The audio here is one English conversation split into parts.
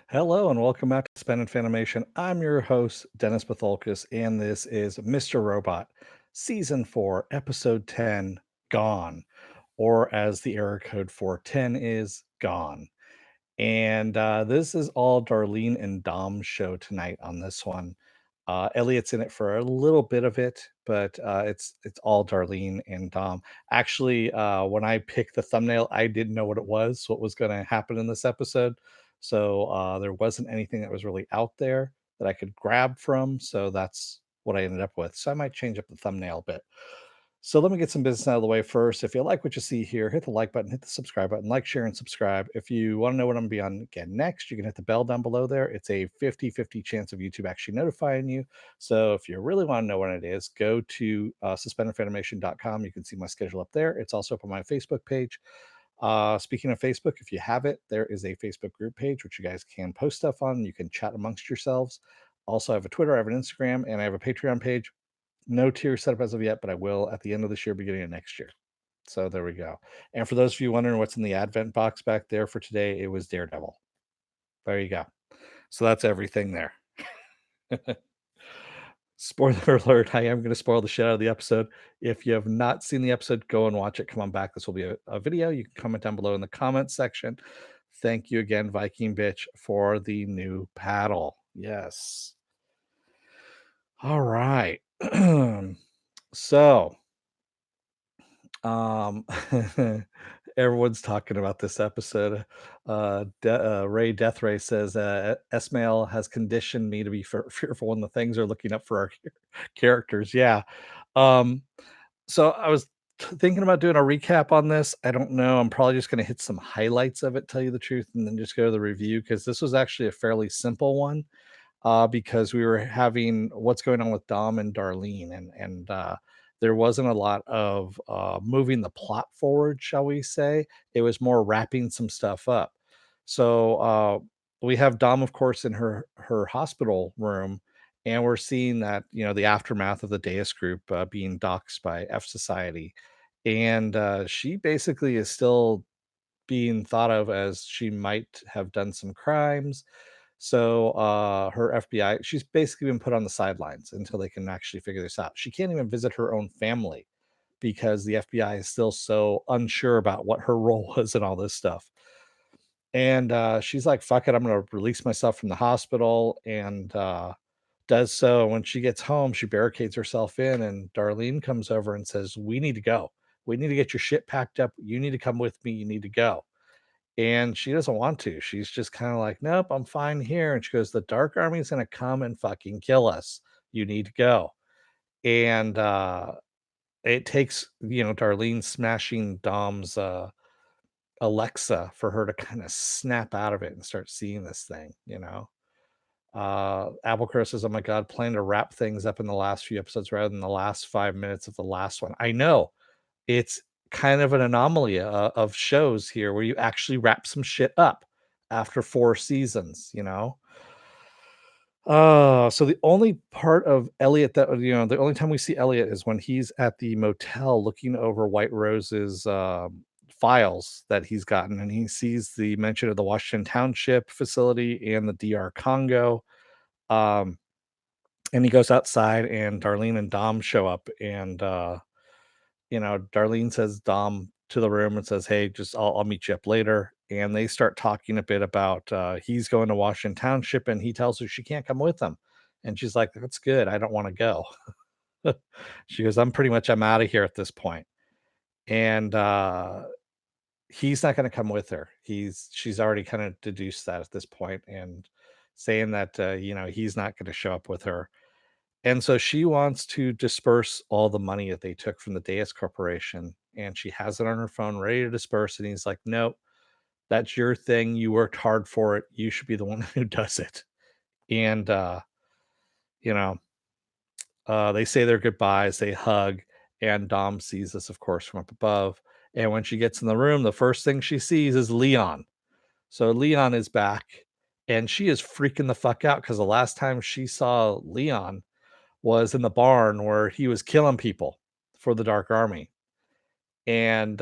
Hello and welcome back to Spend and Fanimation. I'm your host, Dennis Patholkis, and this is Mr. Robot, Season 4, Episode 10, Gone, or as the error code for 10 is, Gone. And this is all Darlene and Dom's show tonight on this one. Elliot's in it for a little bit of it, but it's all Darlene and Dom. Actually, when I picked the thumbnail, I didn't know what was going to happen in this episode. So there wasn't anything that was really out there that I could grab from. So that's what I ended up with. So I might change up the thumbnail a bit. So let me get some business out of the way first. If you like what you see here, hit the like button, hit the subscribe button, like, share, and subscribe. If you want to know what I'm going to be on again next, you can hit the bell down below there. It's a 50-50 chance of YouTube actually notifying you. So if you really want to know when it is, go to suspendedfanimation.com. You can see my schedule up there. It's also up on my Facebook page. Speaking of Facebook, if you have it, there is a Facebook group page which you guys can post stuff on. You can chat amongst yourselves. Also, I have a Twitter, I have an Instagram, and I have a Patreon page. No tier set up as of yet, but I will at the end of this year, beginning of next year. So there we go. And for those of you wondering what's in the advent box back there for today, it was Daredevil. There you go. So that's everything there. Spoiler alert, I am going to spoil the shit out of the episode. If you have not seen the episode, go and watch it. Come on back. This will be a video. You can comment down below in the comments section. Thank you again, Viking Bitch, for the new paddle. Yes. All right. So Um, everyone's talking about this episode. Ray Deathray says, Esmail has conditioned me to be fearful when the things are looking up for our characters. Yeah. Um, so I was thinking about doing a recap on this. I don't know. I'm probably just going to hit some highlights of it, tell you the truth, and then just go to the review because this was actually a fairly simple one because we were having what's going on with Dom and Darlene, and there wasn't a lot of moving the plot forward, shall we say? It was more wrapping some stuff up. So we have Dom, of course, in her hospital room, and we're seeing that the aftermath of the Deus group being doxxed by F Society, and she basically is still being thought of as she might have done some crimes. So her FBI, she's basically been put on the sidelines until they can actually figure this out. She can't even visit her own family because the FBI is still so unsure about what her role was and all this stuff. And she's like, fuck it, I'm going to release myself from the hospital. And does so. When she gets home, she barricades herself in, and Darlene comes over and says, we need to go. We need to get your shit packed up. You need to come with me. You need to go. And she doesn't want to. She's just kind of like, nope, I'm fine here. And she goes, the Dark Army is going to come and fucking kill us. You need to go. And it takes, Darlene smashing Dom's Alexa for her to kind of snap out of it and start seeing this thing. Applecrow says, oh my God, plan to wrap things up in the last few episodes rather than the last 5 minutes of the last one. I know it's kind of an anomaly of shows here where you actually wrap some shit up after 4 seasons. So the only part of Elliot that the only time we see Elliot is when he's at the motel looking over White Rose's files that he's gotten, and he sees the mention of the Washington Township facility and the DR Congo. Um, and he goes outside, and Darlene and Dom show up, and Darlene says Dom to the room and says, hey, just I'll meet you up later. And they start talking a bit about he's going to Washington Township, and he tells her she can't come with him. And she's like, that's good. I don't want to go. She goes, I'm out of here at this point. And he's not going to come with her. She's already kind of deduced that at this point and saying that, he's not going to show up with her. And so she wants to disperse all the money that they took from the Deus Corporation, and she has it on her phone ready to disperse. And he's like, nope, that's your thing. You worked hard for it. You should be the one who does it. And, you know, they say their goodbyes, they hug, and Dom sees this, of course, from up above. And when she gets in the room, the first thing she sees is Leon. So Leon is back, and she is freaking the fuck out because the last time she saw Leon was in the barn where he was killing people for the Dark Army. And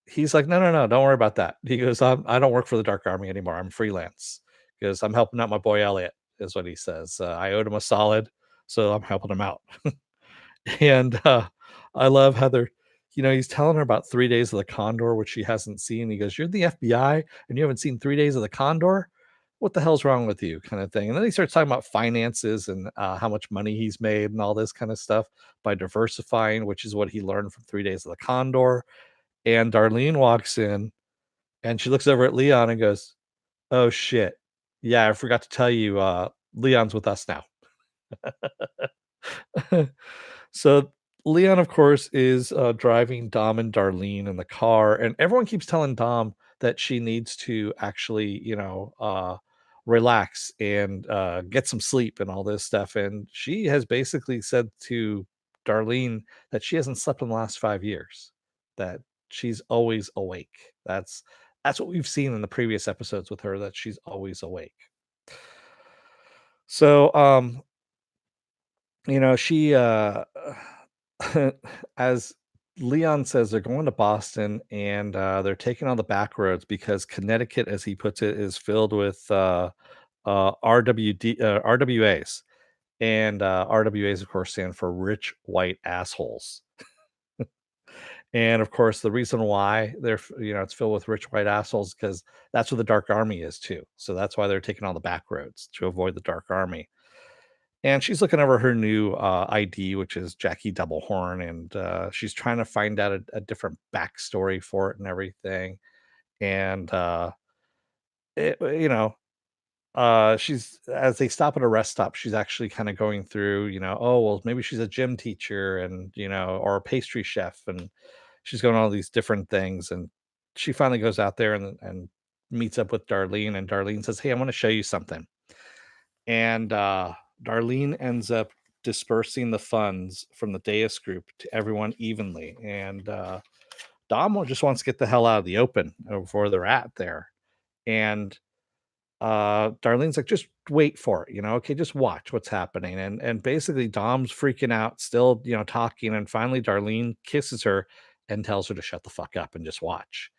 he's like, no, don't worry about that. He goes, I don't work for the Dark Army anymore. I'm freelance. He goes, "I'm helping out my boy Elliot," is what he says. I owed him a solid, so I'm helping him out. And I love how he's telling her about 3 days of the Condor, which she hasn't seen. He goes, "You're the FBI and you haven't seen 3 days of the Condor? What the hell's wrong with you?" Kind of thing. And then he starts talking about finances and how much money he's made and all this kind of stuff by diversifying, which is what he learned from 3 days of the Condor. And Darlene walks in and she looks over at Leon and goes, "Oh shit. Yeah, I forgot to tell you, Leon's with us now." So Leon, of course, is driving Dom and Darlene in the car, and everyone keeps telling Dom that she needs to actually, relax and get some sleep and all this stuff. And she has basically said to Darlene that she hasn't slept in the last 5 years, that she's always awake. That's what we've seen in the previous episodes with her, that she's always awake. So she as Leon says, they're going to Boston and they're taking on the back roads because Connecticut, as he puts it, is filled with RWAs. And RWAs, of course, stand for rich white assholes. And of course, the reason why it's filled with rich white assholes because that's what the Dark Army is too. So that's why they're taking on the back roads to avoid the Dark Army. And she's looking over her new ID, which is Jackie Doublehorn, and she's trying to find out a different backstory for it and everything. And it, you know, she's as they stop at a rest stop, she's actually kind of going through, oh well, maybe she's a gym teacher and or a pastry chef, and she's going all these different things. And she finally goes out there and meets up with Darlene, and Darlene says, "Hey, I want to show you something." And Darlene ends up dispersing the funds from the Deus group to everyone evenly. And Dom just wants to get the hell out of the open before they're at there. And Darlene's like, "Just wait for it, okay, just watch what's happening." And basically Dom's freaking out, still, talking, and finally Darlene kisses her and tells her to shut the fuck up and just watch.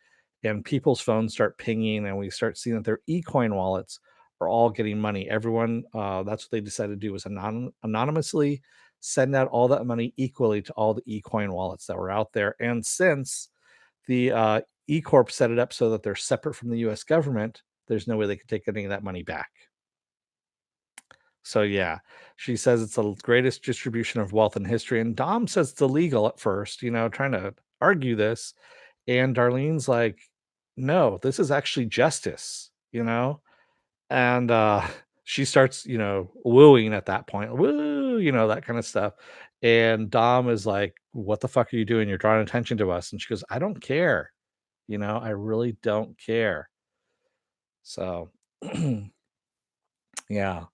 And people's phones start pinging, and we start seeing that their ecoin wallets are all getting money. Everyone, that's what they decided to do, was anonymously send out all that money equally to all the ecoin wallets that were out there. And since the E Corp set it up so that they're separate from the US government, there's no way they could take any of that money back. So yeah, she says it's the greatest distribution of wealth in history. And Dom says it's illegal at first, trying to argue this. And Darlene's like, "No, this is actually justice." And she starts, wooing at that point, woo, that kind of stuff. And Dom is like, "What the fuck are you doing? You're drawing attention to us." And she goes, "I don't care. I really don't care." So yeah.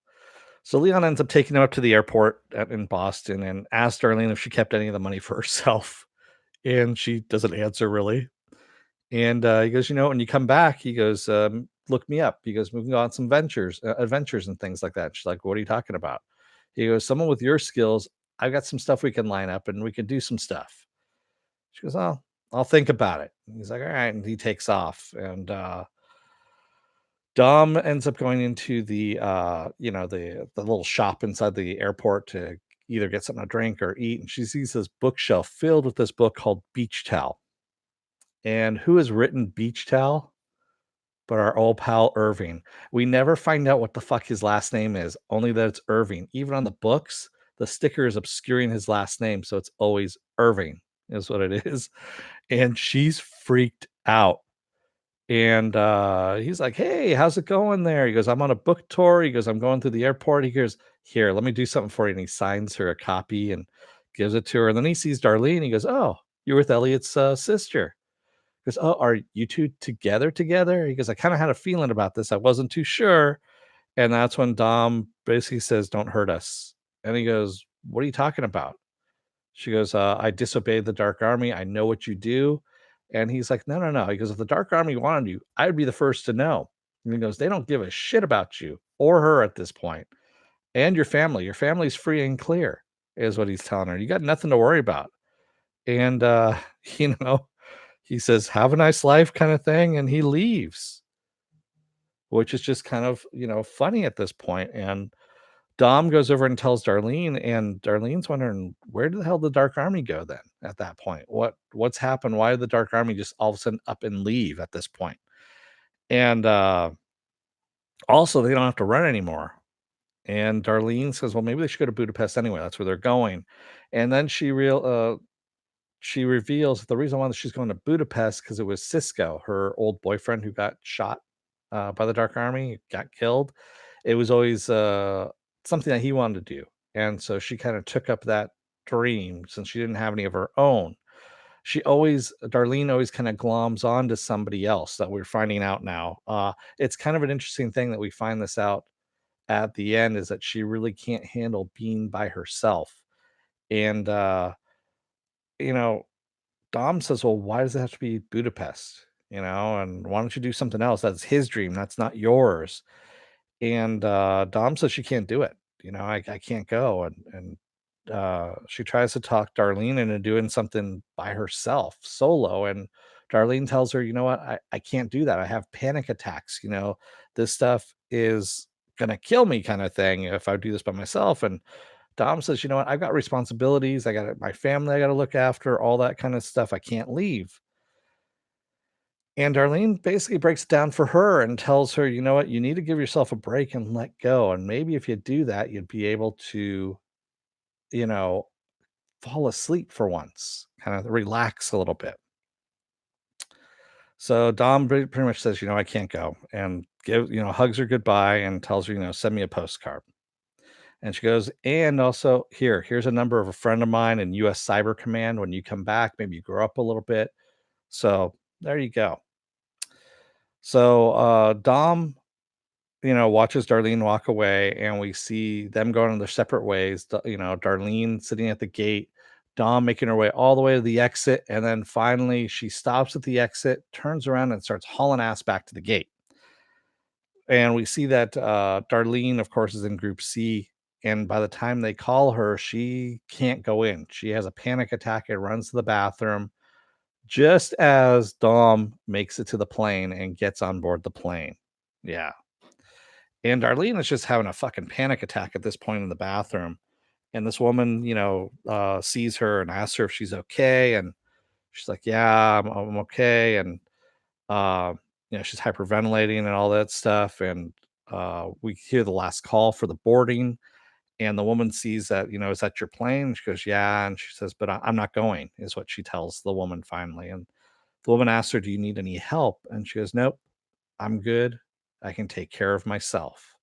So Leon ends up taking him up to the airport in Boston and asks Darlene if she kept any of the money for herself. And she doesn't answer really. And he goes, "When you come back," he goes, "look me up." He goes, "We can go on some adventures and things like that." She's like, "What are you talking about?" He goes, "Someone with your skills, I've got some stuff we can line up and we can do some stuff." She goes, "Oh, I'll think about it." And he's like, "All right." And he takes off. And Dom ends up going into the little shop inside the airport to either get something to drink or eat. And she sees this bookshelf filled with this book called Beach Towel. And who has written Beach Towel but our old pal Irving? We never find out what the fuck his last name is, only that it's Irving. Even on the books, the sticker is obscuring his last name, so it's always Irving, is what it is. And she's freaked out. And he's like, "Hey, how's it going there?" He goes, "I'm on a book tour." He goes, "I'm going through the airport." He goes, "Here, let me do something for you." And he signs her a copy and gives it to her. And then he sees Darlene. He goes, "Oh, you're with Elliot's sister." He goes, "Oh, are you two together?" He goes, "I kind of had a feeling about this. I wasn't too sure." And that's when Dom basically says, "Don't hurt us." And he goes, "What are you talking about?" She goes, "I disobeyed the Dark Army. I know what you do." And he's like, "No, no, no." He goes, "If the Dark Army wanted you, I'd be the first to know." And he goes, "They don't give a shit about you or her at this point. And your family. Your family's free and clear," is what he's telling her. "You got nothing to worry about." And, you know, he says, "Have a nice life," kind of thing. And he leaves. which is just kind of, funny at this point. And Dom goes over and tells Darlene, and Darlene's wondering, where the hell did the Dark Army go then at that point? What's happened? Why did the Dark Army just all of a sudden up and leave at this point? And also, they don't have to run anymore. And Darlene says, well, maybe they should go to Budapest anyway. That's where they're going. And then she reveals that the reason why she's going to Budapest because it was Cisco, her old boyfriend who got shot by the Dark Army, got killed. It was always something that he wanted to do. And so she kind of took up that dream since she didn't have any of her own. Darlene always kind of gloms on to somebody else that we're finding out now. It's kind of an interesting thing that we find this out at the end is that she really can't handle being by herself. And, you know, Dom says, well, why does it have to be Budapest? And why don't you do something else? That's his dream. That's not yours. And Dom says she can't do it. I can't go. And she tries to talk Darlene into doing something by herself, solo. And Darlene tells her, you know what? I can't do that. I have panic attacks. This stuff is going to kill me, kind of thing, if I do this by myself. And Dom says, you know what? I've got responsibilities. I got my family I got to look after, all that kind of stuff. I can't leave. And Darlene basically breaks it down for her and tells her, you know what? You need to give yourself a break and let go. And maybe if you do that, you'd be able to, you know, fall asleep for once, kind of relax a little bit. So Dom pretty much says, I can't go, and hugs her goodbye and tells her, send me a postcard. And she goes, and also here's a number of a friend of mine in US Cyber Command. When you come back, maybe you grow up a little bit. So there you go. So Dom, watches Darlene walk away, and we see them going in their separate ways. Darlene sitting at the gate, Dom making her way all the way to the exit, and then finally she stops at the exit, turns around, and starts hauling ass back to the gate. And we see that Darlene, of course, is in Group C. And by the time they call her, she can't go in. She has a panic attack and runs to the bathroom just as Dom makes it to the plane and gets on board the plane. Yeah. And Darlene is just having a fucking panic attack at this point in the bathroom. And this woman, sees her and asks her if she's okay. And she's like, yeah, I'm okay. And, she's hyperventilating and all that stuff. And we hear the last call for the boarding. And the woman sees that, is that your plane? She goes, yeah. And she says, but I'm not going, is what she tells the woman finally. And the woman asks her, do you need any help? And she goes, nope, I'm good. I can take care of myself.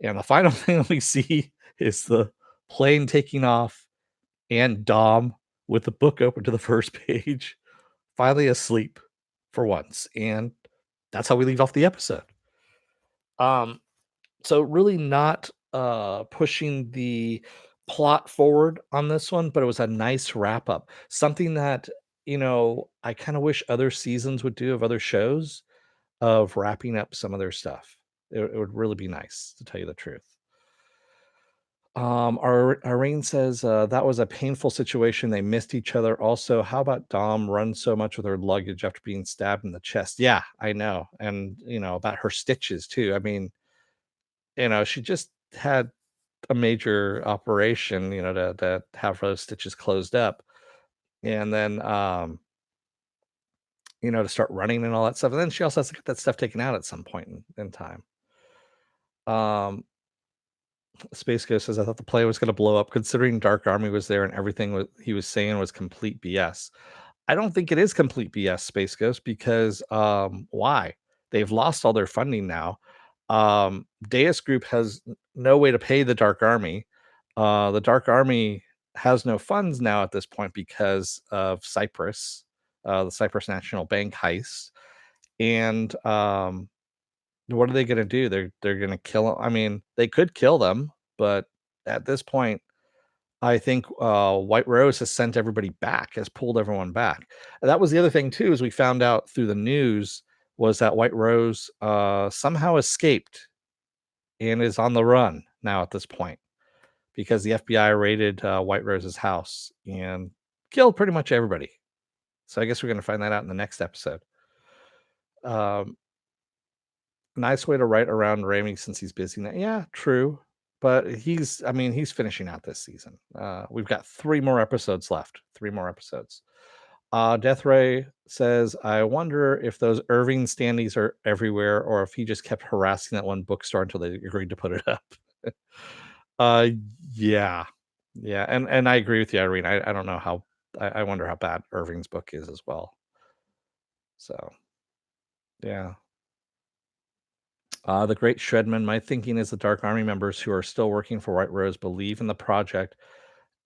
And the final thing we see is the plane taking off and Dom with the book open to the first page, finally asleep for once. And that's how we leave off the episode. So really not pushing the plot forward on this one, but it was a nice wrap up. Something that, I kind of wish other seasons would do of other shows of wrapping up some of their stuff. It would really be nice, to tell you the truth. Irene says that was a painful situation. They missed each other. Also, how about Dom runs so much with her luggage after being stabbed in the chest? Yeah, I know. And about her stitches too. I mean, she just had a major operation, to have those stitches closed up. And then to start running and all that stuff. And then she also has to get that stuff taken out at some point in time. Space Ghost says, I thought the play was going to blow up considering Dark Army was there and everything he was saying was complete BS. I don't think it is complete BS, Space Ghost, because why? They've lost all their funding now. Deus Group has no way to pay the Dark Army. The Dark Army has no funds now at this point because of Cyprus, the Cyprus National Bank heist. And what are they going to do? They're going to kill them. I mean, they could kill them, but at this point, I think White Rose has sent everybody back, has pulled everyone back. And that was the other thing too, is we found out through the news was that White Rose somehow escaped and is on the run now at this point because the FBI raided White Rose's house and killed pretty much everybody. So I guess we're going to find that out in the next episode. Nice way to write around Raimi since he's busy now. Yeah, true. But I mean, he's finishing out this season. We've got 3 more episodes left. 3 more episodes. Death Ray says, I wonder if those Irving standees are everywhere or if he just kept harassing that one bookstore until they agreed to put it up. uh yeah. Yeah. And I agree with you, Irene. I don't know how I wonder how bad Irving's book is as well. So yeah. The Great Shredman, my thinking is the Dark Army members who are still working for White Rose believe in the project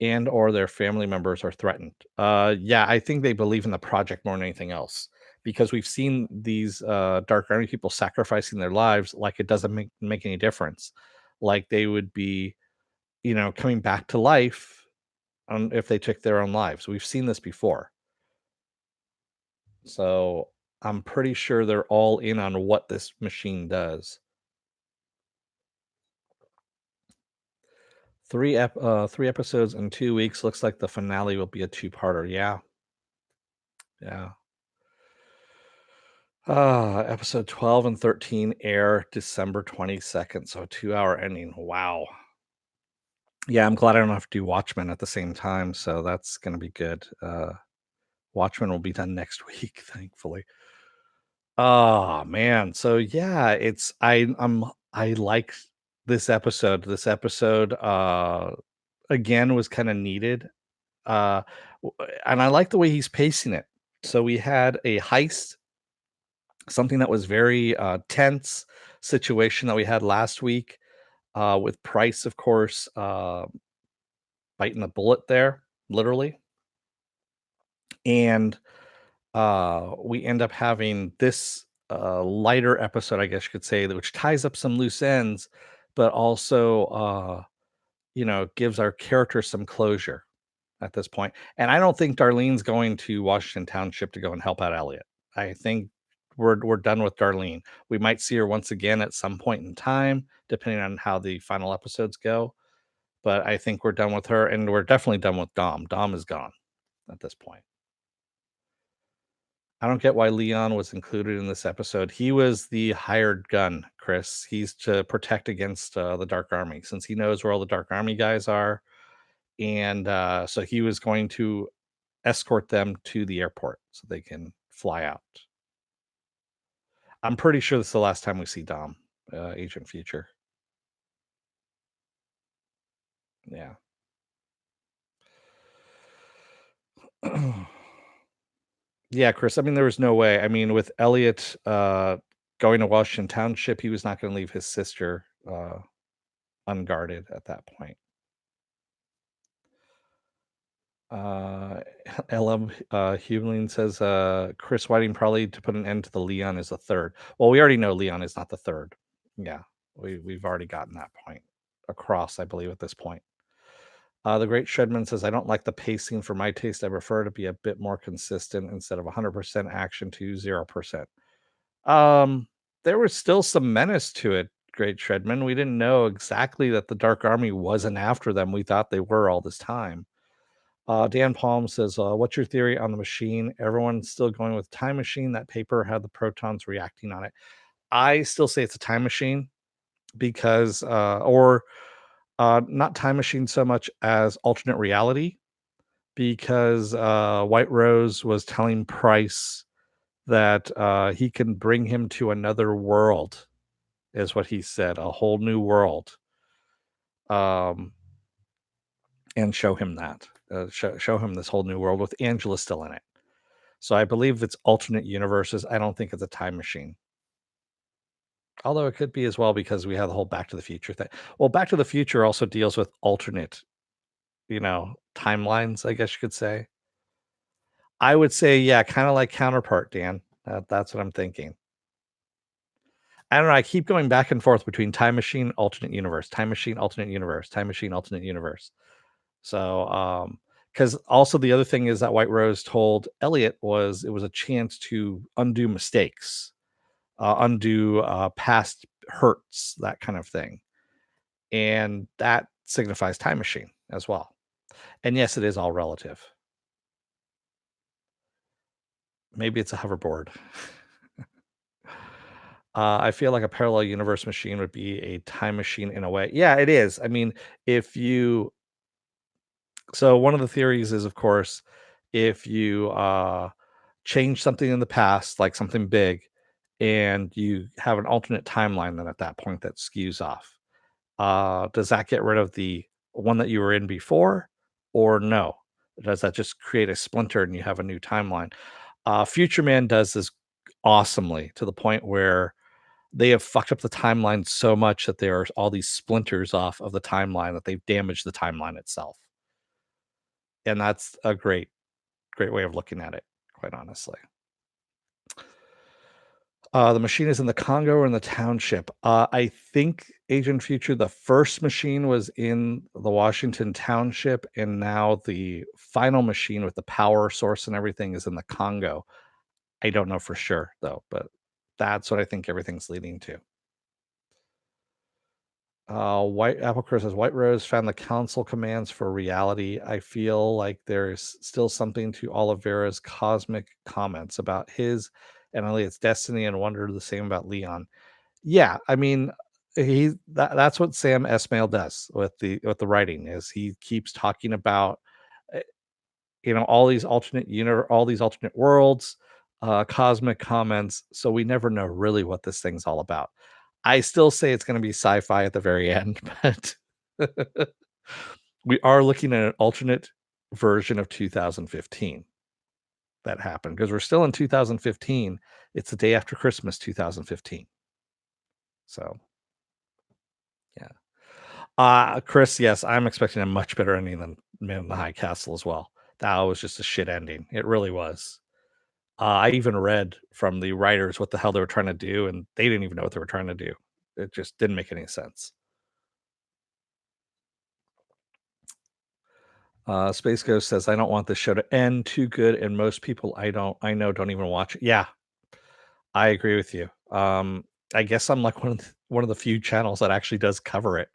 and or their family members are threatened. Yeah, I think they believe in the project more than anything else because we've seen these Dark Army people sacrificing their lives like it doesn't make any difference. Like they would be, coming back to life if they took their own lives. We've seen this before. So I'm pretty sure they're all in on what this machine does. 3 episodes in 2 weeks. Looks like the finale will be a two-parter. Yeah, yeah. Episode 12 and 13 air December 22nd, so a 2-hour ending. Wow. Yeah, I'm glad I don't have to do Watchmen at the same time, so that's gonna be good. Watchmen will be done next week, thankfully. Oh, man. So, yeah, I like this episode. This episode, again, was kinda needed. Uh, and I like the way he's pacing it. So we had a heist, something that was very tense situation that we had last week with Price, of course, biting the bullet there, literally. And we end up having this lighter episode, I guess you could say, which ties up some loose ends, but also, gives our character some closure at this point. And I don't think Darlene's going to Washington Township to go and help out Elliot. I think we're done with Darlene. We might see her once again at some point in time, depending on how the final episodes go. But I think we're done with her, and we're definitely done with Dom. Dom is gone at this point. I don't get why Leon was included in this episode. He was the hired gun, Chris. He's to protect against the Dark Army, since he knows where all the Dark Army guys are, and so he was going to escort them to the airport so they can fly out. I'm pretty sure this is the last time we see Dom, Agent Future. Yeah. Yeah, Chris. I mean, there was no way. I mean, with Elliot going to Washington Township, he was not going to leave his sister unguarded at that point. Uh, LM Hubling says Chris Whiting probably to put an end to the Leon is the third. Well, we already know Leon is not the third. Yeah, we've already gotten that point across, I believe, at this point. The Great Shredman says, I don't like the pacing for my taste. I prefer to be a bit more consistent instead of 100% action to 0%. Um, there was still some menace to it, Great Shredman. We didn't know exactly that the Dark Army wasn't after them. We thought they were all this time. Dan Palm says, what's your theory on the machine? Everyone's still going with time machine. That paper had the protons reacting on it. I still say it's a time machine because, or not time machine so much as alternate reality, because White Rose was telling Price that he can bring him to another world, is what he said, a whole new world, um, and show him that, show him this whole new world with Angela still in it. So I believe it's alternate universes. I don't think it's a time machine. Although it could be as well because we have the whole Back to the Future thing. Well, Back to the Future also deals with alternate, timelines, I guess you could say. I would say, yeah, kind of like Counterpart, Dan. That's what I'm thinking. I don't know. I keep going back and forth between time machine, alternate universe, time machine, alternate universe, time machine, alternate universe. So, because also the other thing is that White Rose told Elliot it was a chance to undo mistakes, undo past hurts, that kind of thing, and that signifies time machine as well. And yes, it is all relative. Maybe it's a hoverboard. I feel like a parallel universe machine would be a time machine in a way. Yeah, it is. I mean, if you so one of the theories is, of course, if you change something in the past, like something big, and you have an alternate timeline, then at that point that skews off. Does that get rid of the one that you were in before, or no? Does that just create a splinter and you have a new timeline? Future Man does this awesomely to the point where they have fucked up the timeline so much that there are all these splinters off of the timeline that they've damaged the timeline itself. And that's a great way of looking at it, quite honestly. The machine is in the Congo or in the township. I think Agent Future, the first machine was in the Washington township, and now the final machine with the power source and everything is in the Congo. I don't know for sure though, but that's what I think everything's leading to. White Apple Crow says White Rose found the council commands for reality. I feel like there's still something to Oliveira's cosmic comments about his and Elliot's destiny, and wonder the same about Leon. Yeah, I mean, that's what Sam Esmail does with the writing is he keeps talking about uh, all these alternate worlds, cosmic comments, so we never know really what this thing's all about. I still say it's going to be sci-fi at the very end, but we are looking at an alternate version of 2015 that happened because we're still in 2015. It's the day after Christmas 2015. So, yeah. Chris, yes, I'm expecting a much better ending than Man in the High Castle as well. That was just a shit ending. It really was. I even read from the writers what the hell they were trying to do, and they didn't even know what they were trying to do. It just didn't make any sense. Space Ghost says, "I don't want this show to end too good, and most people I know don't even watch it." Yeah, I agree with you. I guess I'm like one of the few channels that actually does cover it.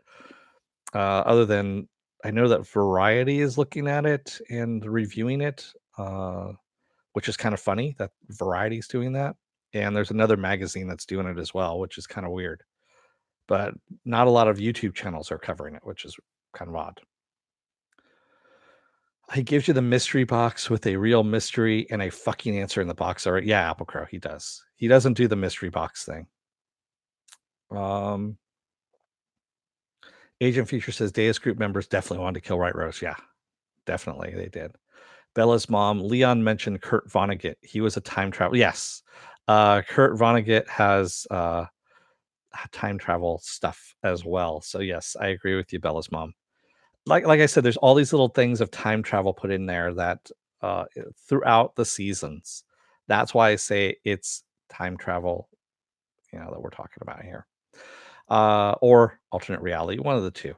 Other than I know that Variety is looking at it and reviewing it, which is kind of funny that Variety's doing that. And there's another magazine that's doing it as well, which is kind of weird. But not a lot of YouTube channels are covering it, which is kind of odd. He gives you the mystery box with a real mystery and a fucking answer in the box. All right. Yeah, Apple Crow, he does. He doesn't do the mystery box thing. Um, Agent Future says Deus Group members definitely wanted to kill White Rose. Yeah, definitely they did. Bella's mom, Leon mentioned Kurt Vonnegut. He was a time travel. Yes. Kurt Vonnegut has time travel stuff as well. So yes, I agree with you, Bella's mom. Like I said, there's all these little things of time travel put in there that throughout the seasons. That's why I say it's time travel, that we're talking about here. Or alternate reality, one of the two.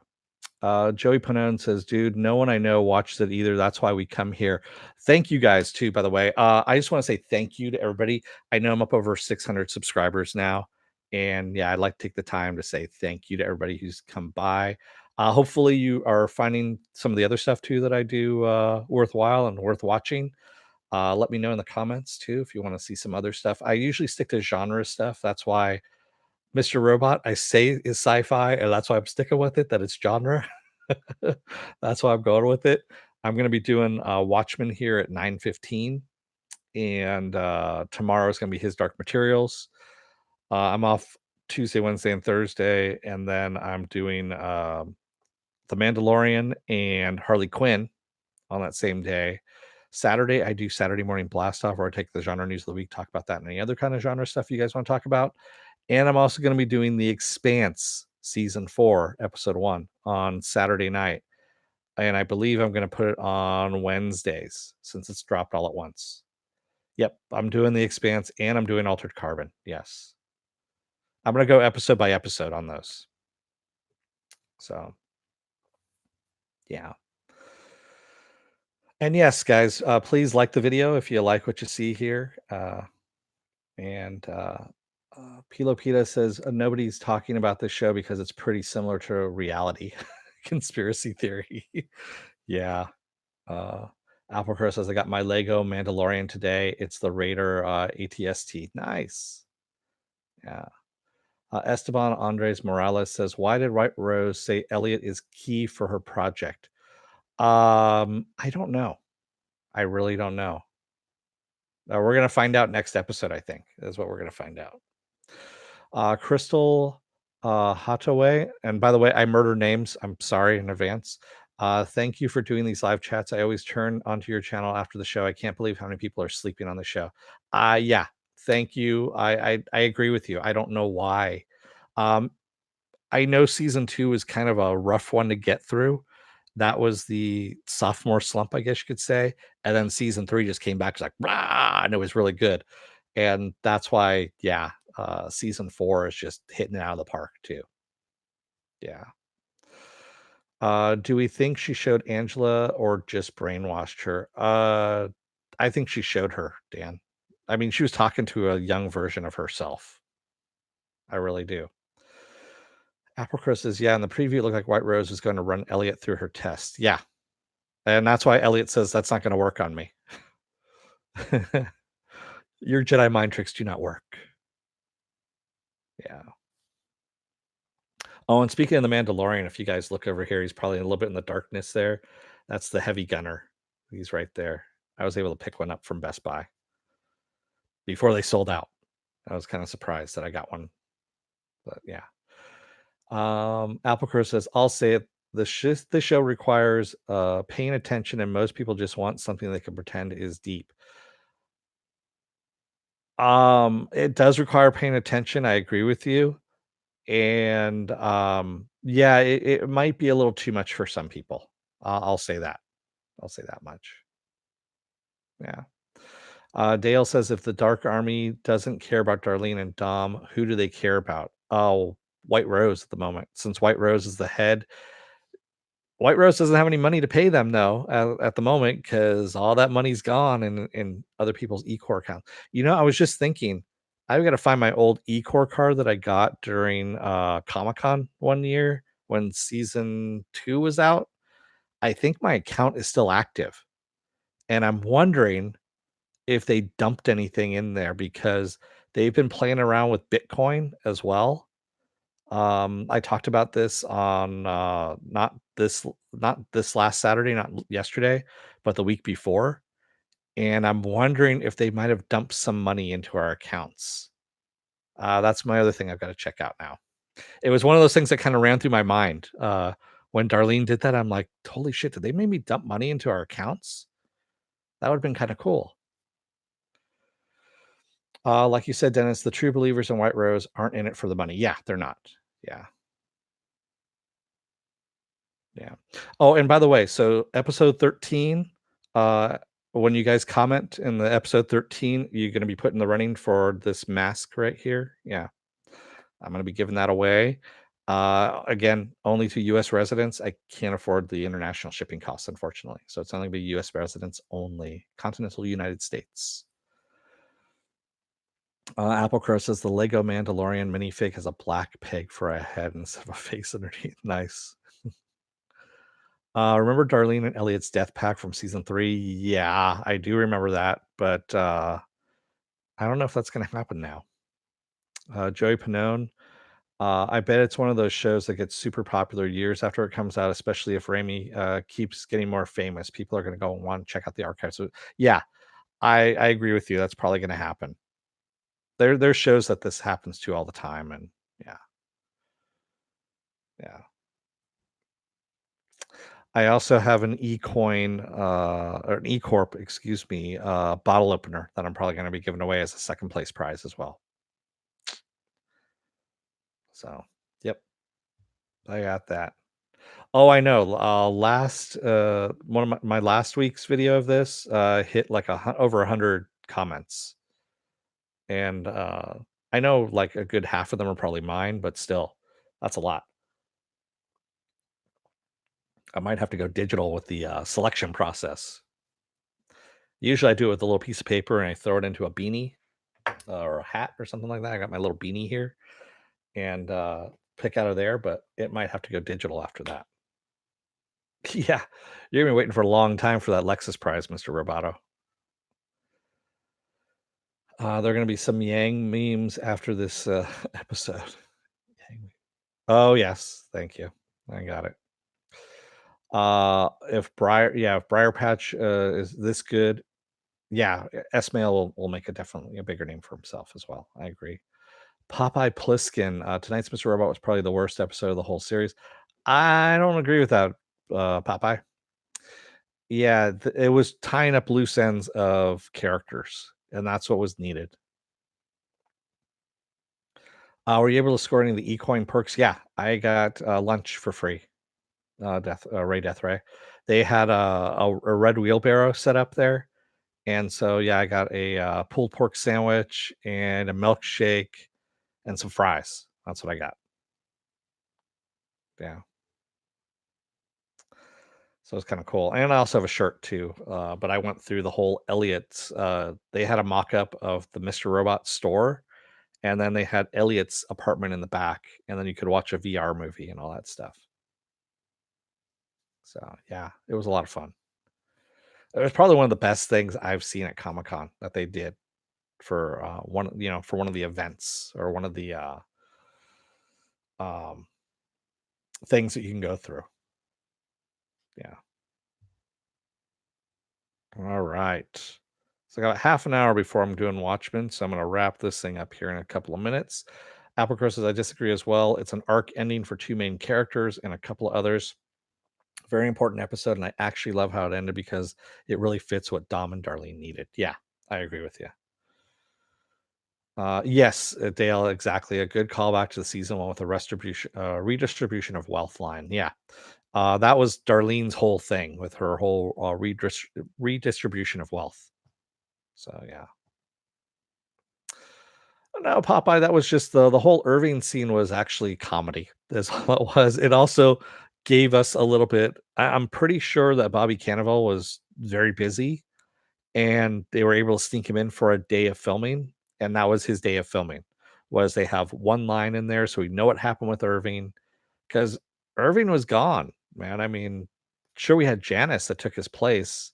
Joey Panone says, "Dude, no one I know watches it either. That's why we come here." Thank you guys too, by the way. I just want to say thank you to everybody. I know I'm up over 600 subscribers now, and yeah, I'd like to take the time to say thank you to everybody who's come by. Hopefully, you are finding some of the other stuff too that I do worthwhile and worth watching. Let me know in the comments too if you want to see some other stuff. I usually stick to genre stuff. That's why Mr. Robot, I say is sci-fi, and that's why I'm sticking with it, that it's genre. That's why I'm going with it. I'm gonna be doing Watchmen here at 9:15, and tomorrow is gonna be his Dark Materials. I'm off Tuesday, Wednesday, and Thursday, and then I'm doing The Mandalorian and Harley Quinn on that same day. Saturday, I do Saturday morning blast off where I take the genre news of the week, talk about that and any other kind of genre stuff you guys want to talk about. And I'm also going to be doing The Expanse season 4, episode 1 on Saturday night. And I believe I'm going to put it on Wednesdays since it's dropped all at once. Yep, I'm doing The Expanse and I'm doing Altered Carbon. Yes. I'm going to go episode by episode on those. So, yeah. And yes, guys, please like the video if you like what you see here. And Pilo Pita says nobody's talking about this show because it's pretty similar to reality conspiracy theory. Yeah. Uh, Apple Crow says I got my Lego Mandalorian today. It's the Raider ATST. Nice. Yeah. Esteban Andres Morales says, "Why did White Rose say Elliot is key for her project?" I don't know. I really don't know. We're gonna find out next episode, I think, is what we're gonna find out. Crystal Hathaway, and by the way, I murder names. I'm sorry in advance. Thank you for doing these live chats. I always turn onto your channel after the show. I can't believe how many people are sleeping on the show. Yeah, thank you. I agree with you. I don't know why. Um, I know season 2 is kind of a rough one to get through. That was the sophomore slump, I guess you could say, and then season 3 just came back, it's like, "Rah!" And it was really good, and that's why, yeah, season 4 is just hitting it out of the park too. Yeah. Do we think she showed Angela or just brainwashed her? I think she showed her, Dan. I mean, she was talking to a young version of herself. I really do. Apricot says, "Yeah, in the preview, it looked like White Rose was going to run Elliot through her test." Yeah, and that's why Elliot says, "That's not gonna work on me." Your Jedi mind tricks do not work. Yeah. Oh, and speaking of the Mandalorian, if you guys look over here, he's probably a little bit in the darkness there. That's the heavy gunner. He's right there. I was able to pick one up from Best Buy before they sold out. I was kind of surprised that I got one, but yeah. Applecrow says, "I'll say it. The show requires paying attention, and most people just want something they can pretend is deep." It does require paying attention. I agree with you. And yeah, it might be a little too much for some people. I'll say that. I'll say that much. Yeah. Dale says, if the Dark Army doesn't care about Darlene and Dom, who do they care about? Oh, White Rose at the moment. Since White Rose is the head, White Rose doesn't have any money to pay them though at the moment because all that money's gone in other people's eCore accounts. You know, I was just thinking, I've got to find my old eCore card that I got during Comic Con one year when season 2 was out. I think my account is still active, and I'm wondering if they dumped anything in there because they've been playing around with Bitcoin as well. I talked about this on not this last Saturday, not yesterday, but the week before, and I'm wondering if they might have dumped some money into our accounts. That's my other thing I've got to check out now. It was one of those things that kind of ran through my mind when Darlene did that. I'm like, holy shit! Did they maybe dump money into our accounts? That would have been kind of cool. Like you said, Dennis, the true believers in White Rose aren't in it for the money. Yeah, they're not. Yeah. Yeah. Oh, and by the way, so episode 13, uh, when you guys comment in the episode 13, you're going to be put in the running for this mask right here. Yeah. I'm going to be giving that away. Again, only to US residents. I can't afford the international shipping costs, unfortunately. So it's only going to be US residents only, continental United States. Apple Crow says the Lego Mandalorian minifig has a black peg for a head instead of a face underneath. Nice. Remember Darlene and Elliot's death pack from season 3? Yeah, I do remember that, but I don't know if that's going to happen now. Joey Panone, I bet it's one of those shows that gets super popular years after it comes out, especially if Raimi keeps getting more famous. People are going to go and want to check out the archives. So, yeah, I agree with you. That's probably going to happen. There's shows that this happens to all the time, and yeah, yeah. I also have an eCoin, or an eCorp, excuse me, bottle opener that I'm probably going to be giving away as a second place prize as well. So, yep, I got that. Oh, I know. Last one of my last week's video of this hit like over 100 comments, and I know like a good half of them are probably mine, but still, that's a lot. I might have to go digital with the selection process. Usually, I do it with a little piece of paper and I throw it into a beanie or a hat or something like that. I got my little beanie here and pick out of there, but it might have to go digital after that. Yeah, you're gonna be waiting for a long time for that Lexus prize, Mr. Roboto. There are gonna be some Yang memes after this episode. Oh, yes, thank you. I got it. If Briar Patch, is this good, yeah, Esmail will make a definitely a bigger name for himself as well. I agree. Popeye Pliskin, tonight's Mr. Robot was probably the worst episode of the whole series. I don't agree with that, Popeye. Yeah, it was tying up loose ends of characters, and that's what was needed. Were you able to score any of the ecoin perks? Yeah, I got lunch for free. Death Ray. They had a red wheelbarrow set up there, and so yeah, I got a pulled pork sandwich and a milkshake and some fries. That's what I got. Yeah, so it's kind of cool. And I also have a shirt too. But I went through the whole Elliot's. They had a mock up of the Mr. Robot store, and then they had Elliot's apartment in the back, and then you could watch a VR movie and all that stuff. So yeah, it was a lot of fun. It was probably one of the best things I've seen at Comic Con that they did for for one of the events or one of the um, things that you can go through. Yeah. All right. So I got half an hour before I'm doing Watchmen, so I'm going to wrap this thing up here in a couple of minutes. Applecross says I disagree as well. It's an arc ending for two main characters and a couple of others. Very important episode, and I actually love how it ended because it really fits what Dom and Darlene needed. Yeah, I agree with you. Yes, Dale, exactly. A good callback to the season one with a redistribution of wealth line. Yeah, that was Darlene's whole thing with her whole redistribution of wealth. So yeah. No, Popeye, that was just the whole Irving scene was actually comedy. That's all it was. It also gave us a little bit. I'm pretty sure that Bobby Cannavale was very busy, and they were able to sneak him in for a day of filming, and that was his day of filming. Was they have one line in there, so we know what happened with Irving because Irving was gone, man. I mean, sure we had Janice that took his place,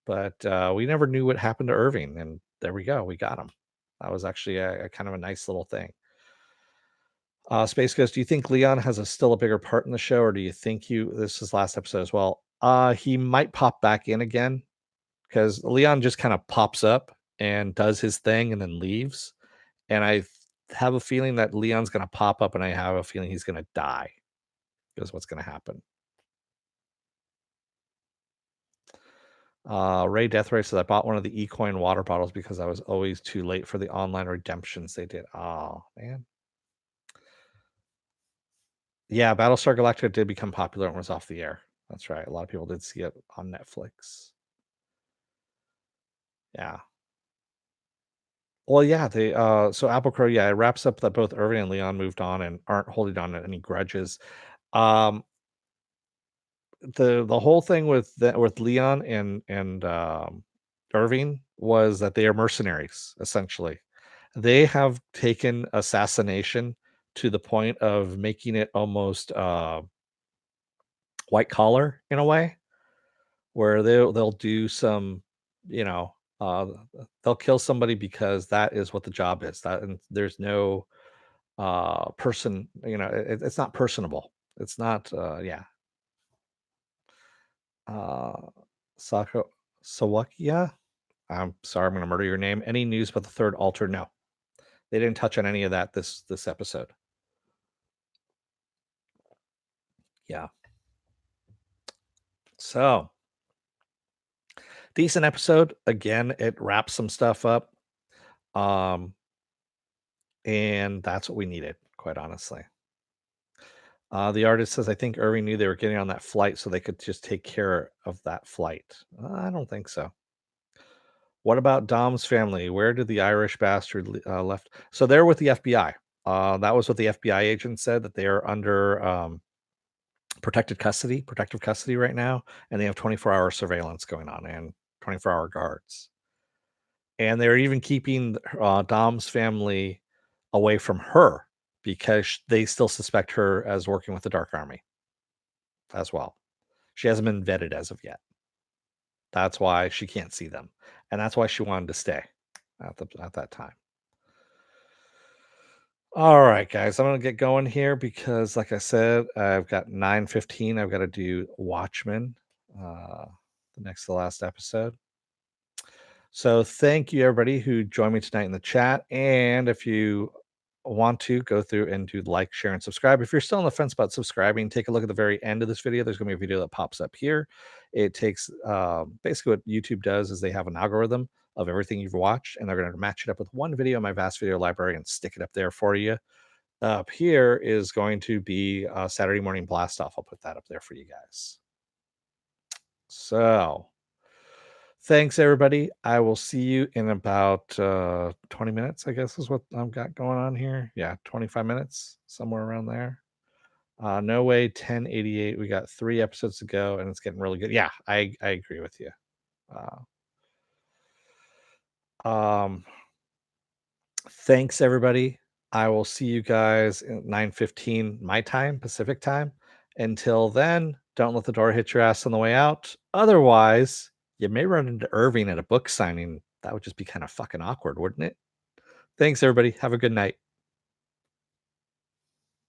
but we never knew what happened to Irving, and there we go, we got him. That was actually a kind of a nice little thing. Space Ghost, do you think Leon has still a bigger part in the show, or do you think you this is last episode as well? He might pop back in again because Leon just kind of pops up and does his thing and then leaves. And have a feeling that Leon's going to pop up, and I have a feeling he's going to die. Is what's going to happen. Ray Deathray says I bought one of the ecoin water bottles because I was always too late for the online redemptions they did. Oh man, yeah. Battlestar Galactica did become popular and was off the air. That's right. A lot of people did see it on Netflix. Yeah. Well, yeah, they so Apple Crow, yeah, it wraps up that both Irving and Leon moved on and aren't holding on to any grudges. Um the whole thing with Leon and Irving was that they are mercenaries, essentially. They have taken assassination to the point of making it almost white collar in a way, where they'll do some, you know, uh, they'll kill somebody because that is what the job is. That and there's no person, it's not personable. It's not yeah. Uh Sako Sawakia. I'm sorry, I'm gonna murder your name. Any news about the third altar? No. They didn't touch on any of that this episode. Yeah. So decent episode. Again, it wraps some stuff up. Um, and that's what we needed, quite honestly. The artist says, I think Irving knew they were getting on that flight so they could just take care of that flight. I don't think so. What about Dom's family? Where did the Irish bastard left? So they're with the FBI. That was what the FBI agent said, that they are under protective custody right now, and they have 24-hour surveillance going on and 24-hour guards. And they're even keeping Dom's family away from her because they still suspect her as working with the Dark Army as well. She hasn't been vetted as of yet. That's why she can't see them, and that's why she wanted to stay at that time. All right, guys, I'm gonna get going here because, like I said, I've got 9:15. I've got to do Watchmen, uh, the next to last episode. So thank you everybody who joined me tonight in the chat. And if you want to go through and do like, share, and subscribe. If you're still on the fence about subscribing, take a look at the very end of this video. There's gonna be a video that pops up here. It takes basically what YouTube does is they have an algorithm of everything you've watched, and they're gonna match it up with one video in my vast video library and stick it up there for you. Up here is going to be Saturday morning blast off. I'll put that up there for you guys. So thanks, everybody. I will see you in about 20 minutes, I guess is what I've got going on here. Yeah, 25 minutes, somewhere around there. No way, 1088. We got 3 episodes to go, and it's getting really good. Yeah, I agree with you. Um, thanks, everybody. I will see you guys at 9:15 my time, Pacific time. Until then, don't let the door hit your ass on the way out. Otherwise, you may run into Irving at a book signing. That would just be kind of fucking awkward, wouldn't it? Thanks, everybody. Have a good night.